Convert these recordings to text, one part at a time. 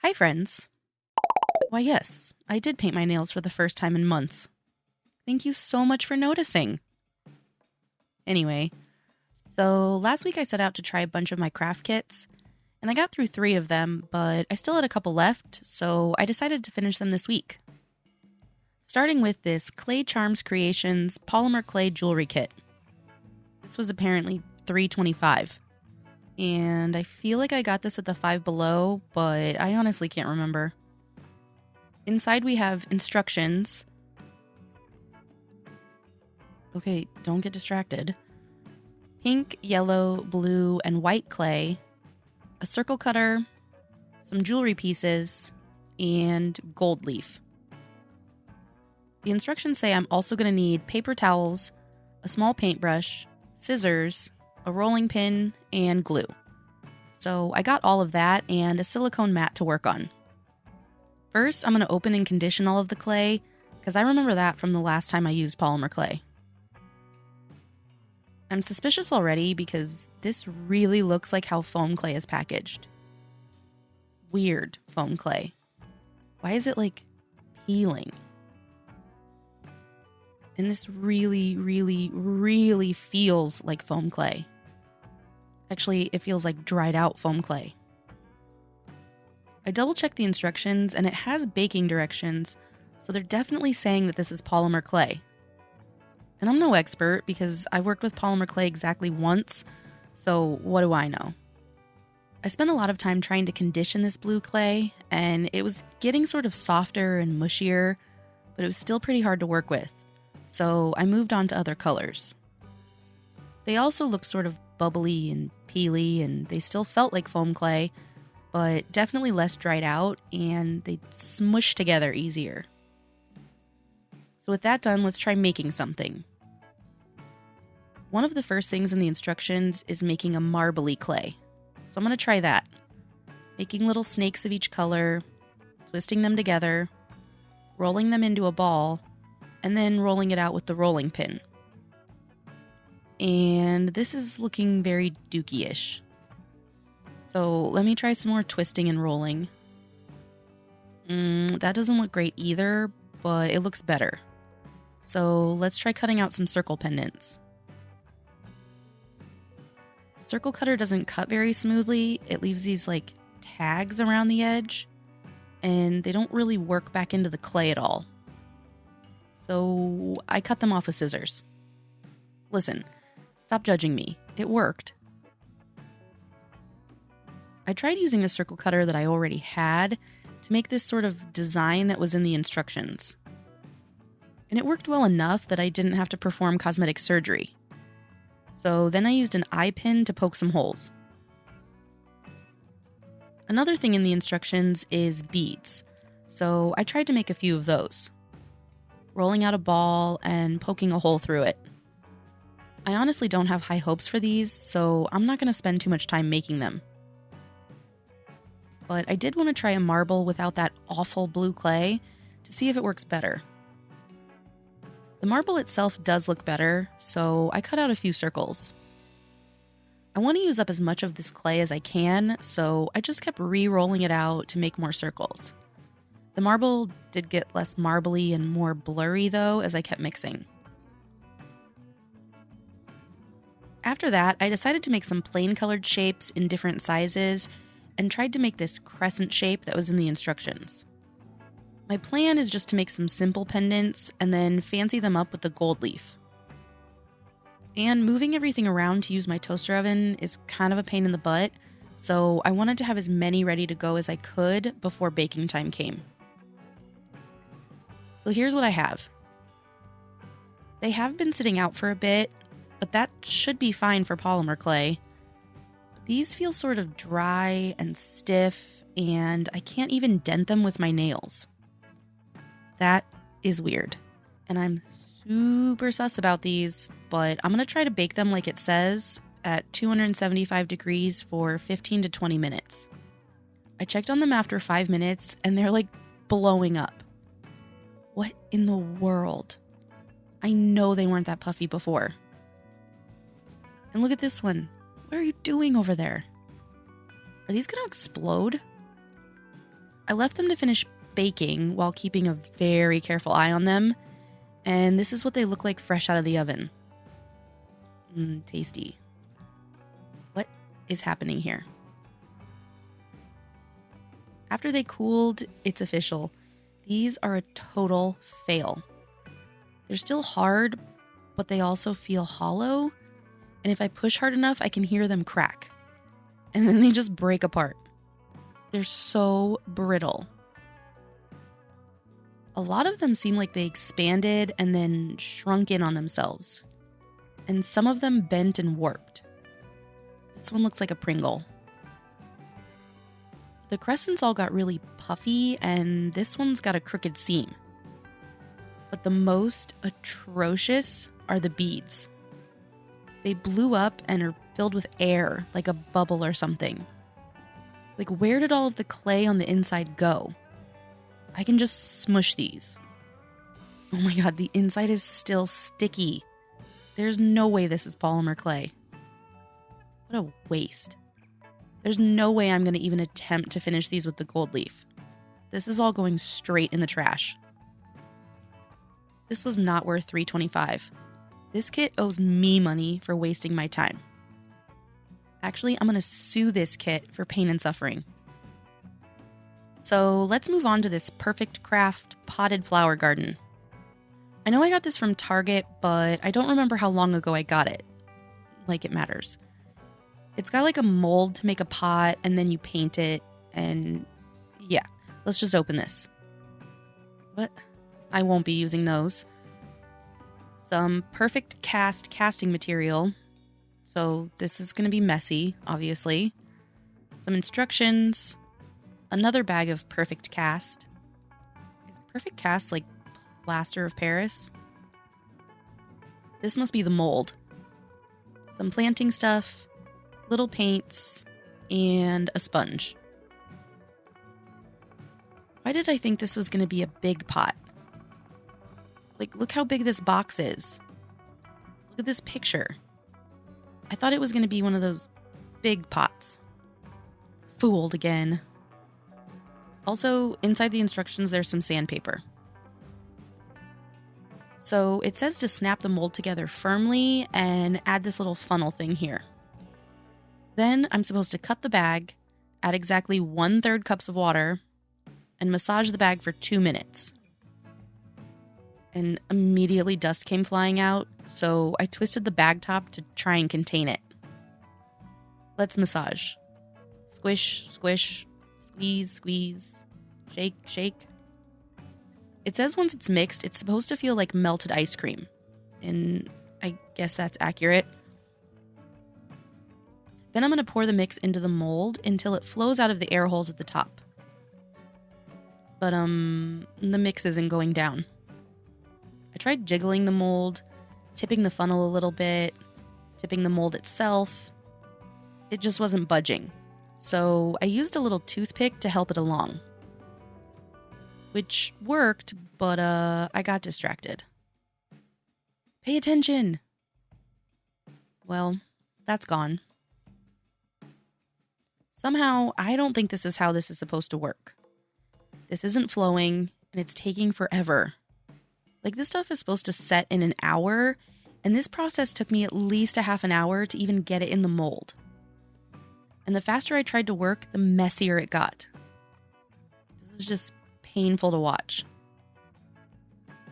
Hi, friends. Why, yes, I did paint my nails for the first time in months. Thank you so much for noticing. Anyway, so last week I set out to try a bunch of my craft kits, and I got through 3 of them, but I still had a couple left, so I decided to finish them this week. Starting with this Clay Charms Creations Polymer Clay Jewelry Kit. This was apparently $3.25. And I feel like I got this at the Five Below, but I honestly can't remember. Inside we have instructions. Okay, don't get distracted. Pink, yellow, blue, and white clay, a circle cutter, some jewelry pieces, and gold leaf. The instructions say I'm also going to need paper towels, a small paintbrush, scissors, a rolling pin, and glue. So I got all of that and a silicone mat to work on. First, I'm going to open and condition all of the clay, because I remember that from the last time I used polymer clay. I'm suspicious already because this really looks like how foam clay is packaged. Weird foam clay. Why is it like peeling? And this really, really, really feels like foam clay. Actually, it feels like dried out foam clay. I double-checked the instructions and it has baking directions, so they're definitely saying that this is polymer clay. And I'm no expert because I've worked with polymer clay exactly once, so what do I know? I spent a lot of time trying to condition this blue clay, and it was getting sort of softer and mushier, but it was still pretty hard to work with, so I moved on to other colors. They also looked sort of bubbly and peely, and they still felt like foam clay, but definitely less dried out, and they smush together easier. So with that done, let's try making something. One of the first things in the instructions is making a marbly clay. So I'm going to try that. Making little snakes of each color, twisting them together, rolling them into a ball, and then rolling it out with the rolling pin. And this is looking very dookie-ish. So let me try some more twisting and rolling. That doesn't look great either, but it looks better. So let's try cutting out some circle pendants. The circle cutter doesn't cut very smoothly. It leaves these like tags around the edge, and they don't really work back into the clay at all. So I cut them off with scissors. Listen, stop judging me. It worked. I tried using the circle cutter that I already had to make this sort of design that was in the instructions. And it worked well enough that I didn't have to perform cosmetic surgery. So then I used an eye pin to poke some holes. Another thing in the instructions is beads, so I tried to make a few of those. Rolling out a ball and poking a hole through it. I honestly don't have high hopes for these, so I'm not going to spend too much time making them. But I did want to try a marble without that awful blue clay to see if it works better. The marble itself does look better, so I cut out a few circles. I want to use up as much of this clay as I can, so I just kept re-rolling it out to make more circles. The marble did get less marbly and more blurry though as I kept mixing. After that, I decided to make some plain colored shapes in different sizes and tried to make this crescent shape that was in the instructions. My plan is just to make some simple pendants and then fancy them up with the gold leaf. And moving everything around to use my toaster oven is kind of a pain in the butt, so I wanted to have as many ready to go as I could before baking time came. So here's what I have. They have been sitting out for a bit, but that should be fine for polymer clay. These feel sort of dry and stiff, and I can't even dent them with my nails. That is weird, and I'm super sus about these, but I'm going to try to bake them like it says at 275 degrees for 15 to 20 minutes. I checked on them after 5 minutes, and they're like blowing up. What in the world? I know they weren't that puffy before. And look at this one. What are you doing over there? Are these going to explode? I left them to finish baking while keeping a very careful eye on them. And this is what they look like fresh out of the oven. Tasty. What is happening here? After they cooled, it's official. These are a total fail. They're still hard, but they also feel hollow. And if I push hard enough, I can hear them crack. And then they just break apart. They're so brittle. A lot of them seem like they expanded and then shrunk in on themselves. And some of them bent and warped. This one looks like a Pringle. The crescents all got really puffy, and this one's got a crooked seam. But the most atrocious are the beads. They blew up and are filled with air, like a bubble or something. Like, where did all of the clay on the inside go? I can just smush these. Oh my god, the inside is still sticky. There's no way this is polymer clay. What a waste. There's no way I'm going to even attempt to finish these with the gold leaf. This is all going straight in the trash. This was not worth $3.25. This kit owes me money for wasting my time. Actually, I'm going to sue this kit for pain and suffering. So let's move on to this Perfect Craft potted flower garden. I know I got this from Target, but I don't remember how long ago I got it. Like it matters. It's got like a mold to make a pot, and then you paint it, and yeah, let's just open this. What? I won't be using those. Some Perfect Cast casting material. So this is going to be messy, obviously. Some instructions. Another bag of Perfect Cast. Is Perfect Cast like plaster of Paris? This must be the mold. Some planting stuff, little paints, and a sponge. Why did I think this was going to be a big pot? Like, look how big this box is. Look at this picture. I thought it was going to be one of those big pots. Fooled again. Also, inside the instructions, there's some sandpaper. So it says to snap the mold together firmly and add this little funnel thing here. Then I'm supposed to cut the bag, add exactly 1/3 cups of water, and massage the bag for 2 minutes. And immediately dust came flying out, so I twisted the bag top to try and contain it. Let's massage. Squish, squish, squeeze, squeeze, shake, shake. It says once it's mixed, it's supposed to feel like melted ice cream. And I guess that's accurate. Then I'm going to pour the mix into the mold until it flows out of the air holes at the top. But the mix isn't going down. I tried jiggling the mold, tipping the funnel a little bit, tipping the mold itself. It just wasn't budging. So I used a little toothpick to help it along. Which worked, but I got distracted. Pay attention! Well, that's gone. Somehow, I don't think this is how this is supposed to work. This isn't flowing, and it's taking forever. Like, this stuff is supposed to set in an hour, and this process took me at least a half an hour to even get it in the mold. And the faster I tried to work, the messier it got. This is just painful to watch.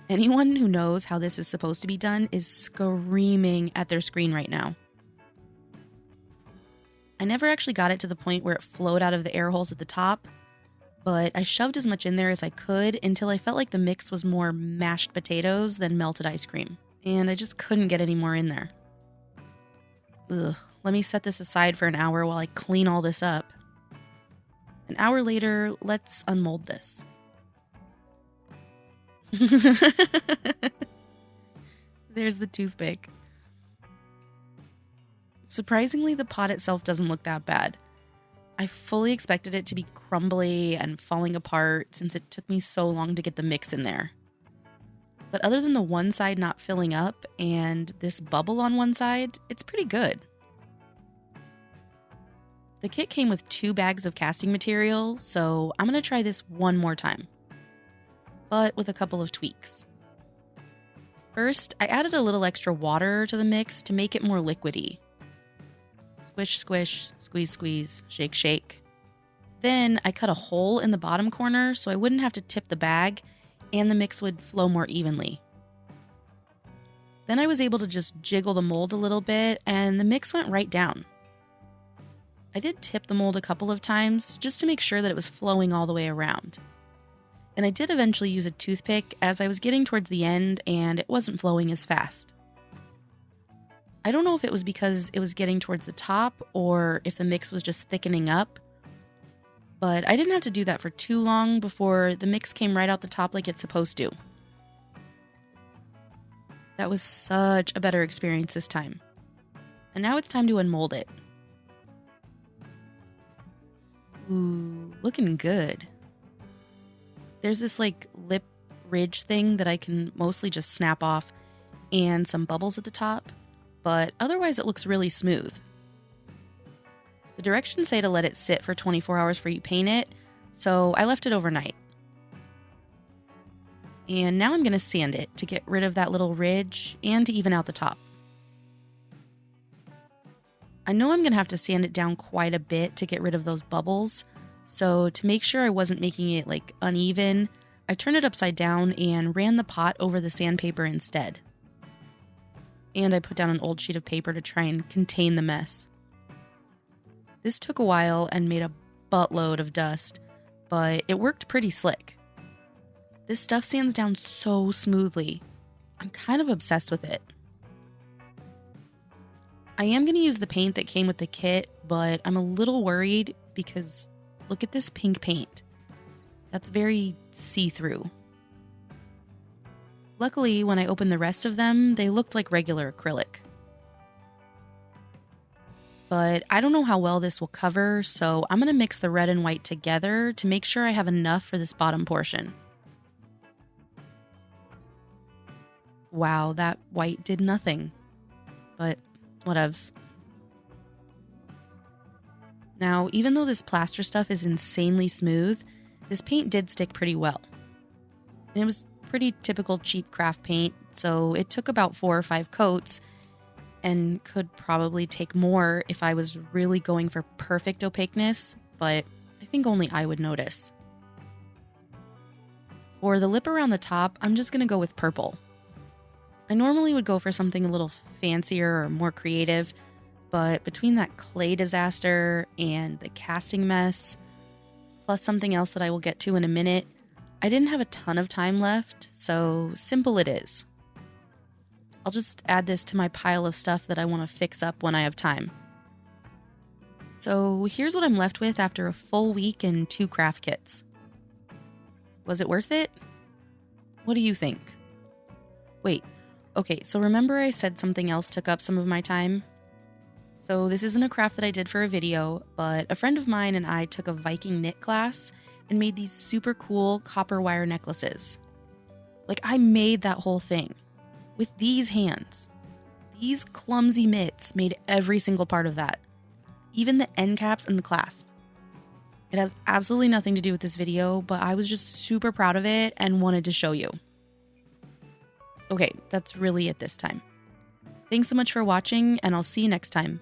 Anyone who knows how this is supposed to be done is screaming at their screen right now. I never actually got it to the point where it flowed out of the air holes at the top, but I shoved as much in there as I could until I felt like the mix was more mashed potatoes than melted ice cream, and I just couldn't get any more in there. Ugh, let me set this aside for an hour while I clean all this up. An hour later, let's unmold this. There's the toothpick. Surprisingly, the pot itself doesn't look that bad. I fully expected it to be crumbly and falling apart since it took me so long to get the mix in there. But other than the one side not filling up and this bubble on one side, it's pretty good. The kit came with 2 bags of casting material, so I'm going to try this one more time, but with a couple of tweaks. First, I added a little extra water to the mix to make it more liquidy. Squish, squish, squeeze, squeeze, shake, shake. Then I cut a hole in the bottom corner so I wouldn't have to tip the bag and the mix would flow more evenly. Then I was able to just jiggle the mold a little bit and the mix went right down. I did tip the mold a couple of times just to make sure that it was flowing all the way around. And I did eventually use a toothpick as I was getting towards the end and it wasn't flowing as fast. I don't know if it was because it was getting towards the top or if the mix was just thickening up, but I didn't have to do that for too long before the mix came right out the top like it's supposed to. That was such a better experience this time. And now it's time to unmold it. Ooh, looking good. There's this lip ridge thing that I can mostly just snap off and some bubbles at the top, but otherwise it looks really smooth. The directions say to let it sit for 24 hours before you paint it, so I left it overnight. And now I'm going to sand it to get rid of that little ridge and to even out the top. I know I'm going to have to sand it down quite a bit to get rid of those bubbles, so to make sure I wasn't making it uneven, I turned it upside down and ran the pot over the sandpaper instead. And I put down an old sheet of paper to try and contain the mess. This took a while and made a buttload of dust, but it worked pretty slick. This stuff sands down so smoothly. I'm kind of obsessed with it. I am going to use the paint that came with the kit, but I'm a little worried because look at this pink paint. That's very see-through. Luckily, when I opened the rest of them, they looked like regular acrylic. But I don't know how well this will cover, so I'm going to mix the red and white together to make sure I have enough for this bottom portion. Wow, that white did nothing. But whatevs. Now, even though this plaster stuff is insanely smooth, this paint did stick pretty well. And it was pretty typical cheap craft paint, so it took about 4 or 5 coats and could probably take more if I was really going for perfect opaqueness, but I think only I would notice. For the lip around the top, I'm just going to go with purple. I normally would go for something a little fancier or more creative, but between that clay disaster and the casting mess, plus something else that I will get to in a minute, I didn't have a ton of time left, so simple it is. I'll just add this to my pile of stuff that I want to fix up when I have time. So here's what I'm left with after a full week and 2 craft kits. Was it worth it? What do you think? Wait. Okay, so remember I said something else took up some of my time? So this isn't a craft that I did for a video, but a friend of mine and I took a Viking knit class and made these super cool copper wire necklaces. I made that whole thing with these hands. These clumsy mitts made every single part of that, even the end caps and the clasp. It has absolutely nothing to do with this video, but I was just super proud of it and wanted to show you. Okay, that's really it this time. Thanks so much for watching, and I'll see you next time.